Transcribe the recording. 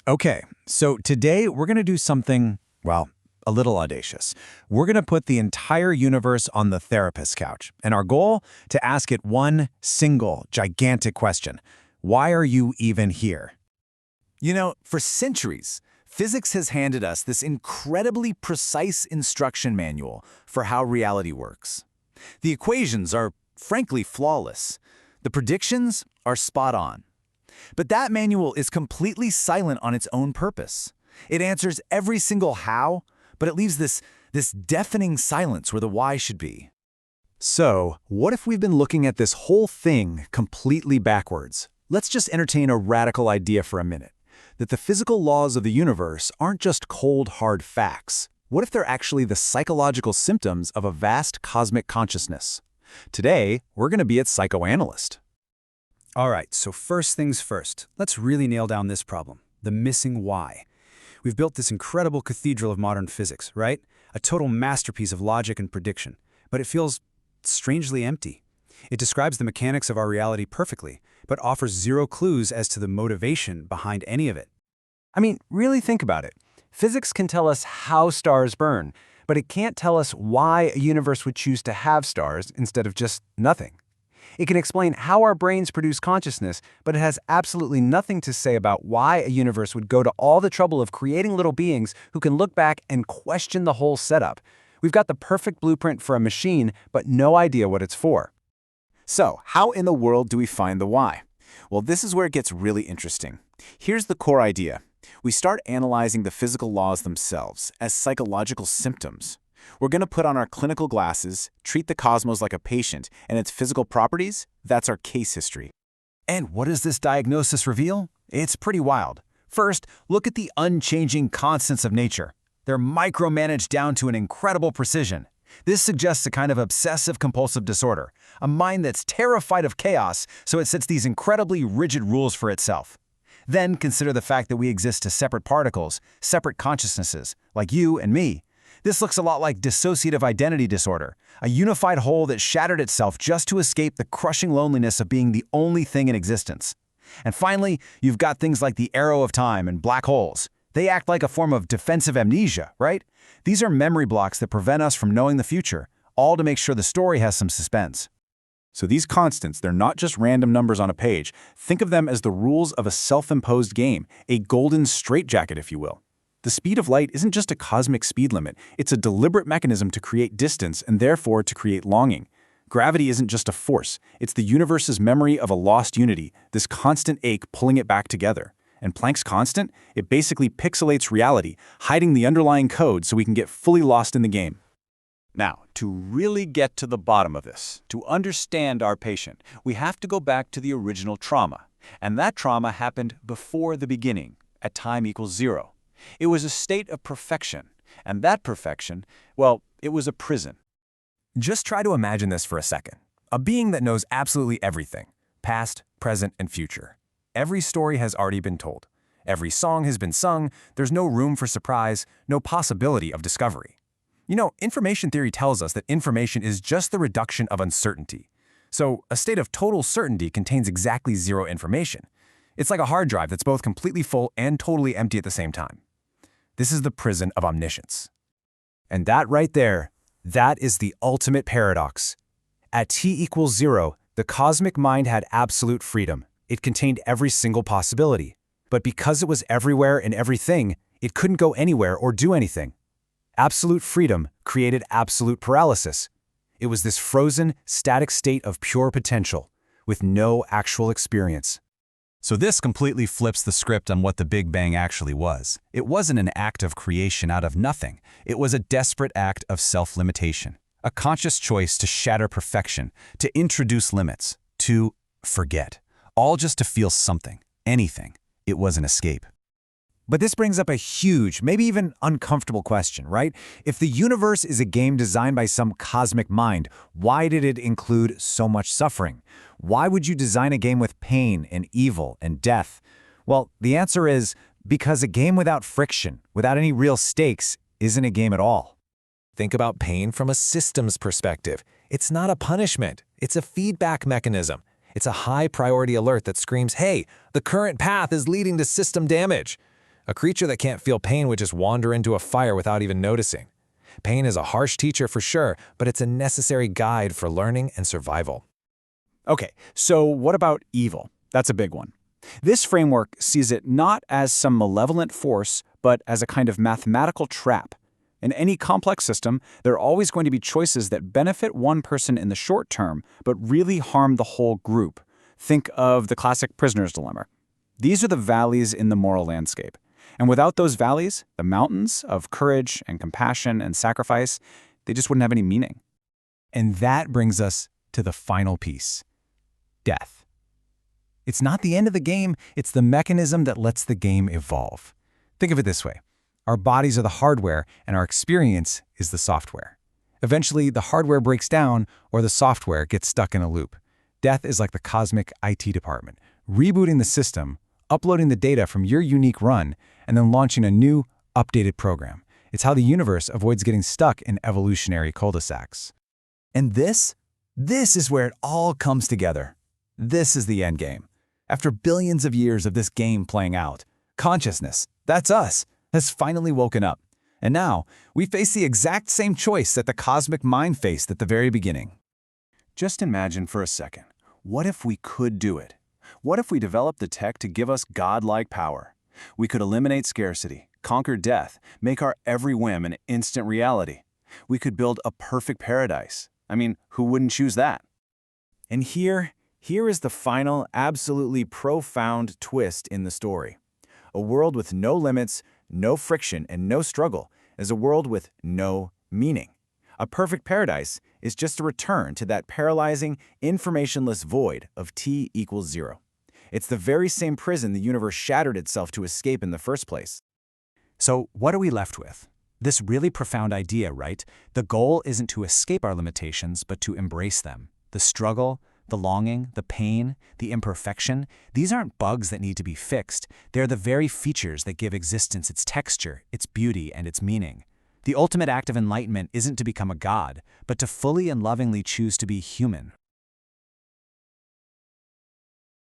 Okay, so today we're going to do something, well, a little audacious. We're going to put the entire universe on the therapist's couch, and our goal, to ask it one single, gigantic question. Why are you even here? You know, for centuries, physics has handed us this incredibly precise instruction manual for how reality works. The equations are, frankly, flawless. The predictions are spot on. But that manual is completely silent on its own purpose. It answers every single how, but it leaves this deafening silence where the why should be. So, what if we've been looking at this whole thing completely backwards? Let's just entertain a radical idea for a minute. That the physical laws of the universe aren't just cold, hard facts. What if they're actually the psychological symptoms of a vast cosmic consciousness? Today, we're going to be its psychoanalyst. All right, so first things first, let's really nail down this problem, the missing why. We've built this incredible cathedral of modern physics, right? A total masterpiece of logic and prediction, but it feels strangely empty. It describes the mechanics of our reality perfectly, but offers zero clues as to the motivation behind any of it. I mean, really think about it. Physics can tell us how stars burn, but it can't tell us why a universe would choose to have stars instead of just nothing. It can explain how our brains produce consciousness, but it has absolutely nothing to say about why a universe would go to all the trouble of creating little beings who can look back and question the whole setup. We've got the perfect blueprint for a machine, but no idea what it's for. So, how in the world do we find the why? Well, this is where it gets really interesting. Here's the core idea. We start analyzing the physical laws themselves as psychological symptoms. We're going to put on our clinical glasses, treat the cosmos like a patient, and its physical properties, that's our case history. And what does this diagnosis reveal? It's pretty wild. First, look at the unchanging constants of nature. They're micromanaged down to an incredible precision. This suggests a kind of obsessive-compulsive disorder, a mind that's terrified of chaos, so it sets these incredibly rigid rules for itself. Then consider the fact that we exist as separate particles, separate consciousnesses, like you and me. This looks a lot like dissociative identity disorder, a unified whole that shattered itself just to escape the crushing loneliness of being the only thing in existence. And finally, you've got things like the arrow of time and black holes. They act like a form of defensive amnesia, right? These are memory blocks that prevent us from knowing the future, all to make sure the story has some suspense. So these constants, they're not just random numbers on a page. Think of them as the rules of a self-imposed game, a golden straitjacket, if you will. The speed of light isn't just a cosmic speed limit. It's a deliberate mechanism to create distance and therefore to create longing. Gravity isn't just a force. It's the universe's memory of a lost unity, this constant ache pulling it back together. And Planck's constant, it basically pixelates reality, hiding the underlying code so we can get fully lost in the game. Now, to really get to the bottom of this, to understand our patient, we have to go back to the original trauma. And that trauma happened before the beginning, at time equals 0. It was a state of perfection, and that perfection, well, it was a prison. Just try to imagine this for a second. A being that knows absolutely everything, past, present, and future. Every story has already been told. Every song has been sung. There's no room for surprise, no possibility of discovery. You know, information theory tells us that information is just the reduction of uncertainty. So, a state of total certainty contains exactly zero information. It's like a hard drive that's both completely full and totally empty at the same time. This is the prison of omniscience. And that right there, that is the ultimate paradox. At t equals 0, the cosmic mind had absolute freedom. It contained every single possibility. But because it was everywhere and everything, it couldn't go anywhere or do anything. Absolute freedom created absolute paralysis. It was this frozen, static state of pure potential, with no actual experience. So this completely flips the script on what the Big Bang actually was. It wasn't an act of creation out of nothing. It was a desperate act of self-limitation, a conscious choice to shatter perfection, to introduce limits, to forget, all just to feel something, anything. It was an escape. But this brings up a huge, maybe even uncomfortable question, right? If the universe is a game designed by some cosmic mind, why did it include so much suffering? Why would you design a game with pain and evil and death? Well, the answer is because a game without friction, without any real stakes, isn't a game at all. Think about pain from a systems perspective. It's not a punishment. It's a feedback mechanism. It's a high-priority alert that screams, hey, the current path is leading to system damage. A creature that can't feel pain would just wander into a fire without even noticing. Pain is a harsh teacher for sure, but it's a necessary guide for learning and survival. Okay, so what about evil? That's a big one. This framework sees it not as some malevolent force, but as a kind of mathematical trap. In any complex system, there are always going to be choices that benefit one person in the short term, but really harm the whole group. Think of the classic prisoner's dilemma. These are the valleys in the moral landscape. And without those valleys, the mountains of courage and compassion and sacrifice, they just wouldn't have any meaning. And that brings us to the final piece: death. It's not the end of the game, it's the mechanism that lets the game evolve. Think of it this way. Our bodies are the hardware, and our experience is the software. Eventually, the hardware breaks down, or the software gets stuck in a loop. Death is like the cosmic IT department, rebooting the system, uploading the data from your unique run, and then launching a new, updated program. It's how the universe avoids getting stuck in evolutionary cul-de-sacs. And this is where it all comes together. This is the end game. After billions of years of this game playing out, consciousness, that's us, has finally woken up. And now, we face the exact same choice that the cosmic mind faced at the very beginning. Just imagine for a second, what if we could do it? What if we developed the tech to give us godlike power? We could eliminate scarcity, conquer death, make our every whim an instant reality. We could build a perfect paradise. I mean, who wouldn't choose that? And here is the final, absolutely profound twist in the story. A world with no limits, no friction, and no struggle is a world with no meaning. A perfect paradise is just a return to that paralyzing, informationless void of t equals 0. It's the very same prison the universe shattered itself to escape in the first place. So what are we left with? This really profound idea, right? The goal isn't to escape our limitations, but to embrace them. The struggle, the longing, the pain, the imperfection, these aren't bugs that need to be fixed. They're the very features that give existence its texture, its beauty, and its meaning. The ultimate act of enlightenment isn't to become a god, but to fully and lovingly choose to be human,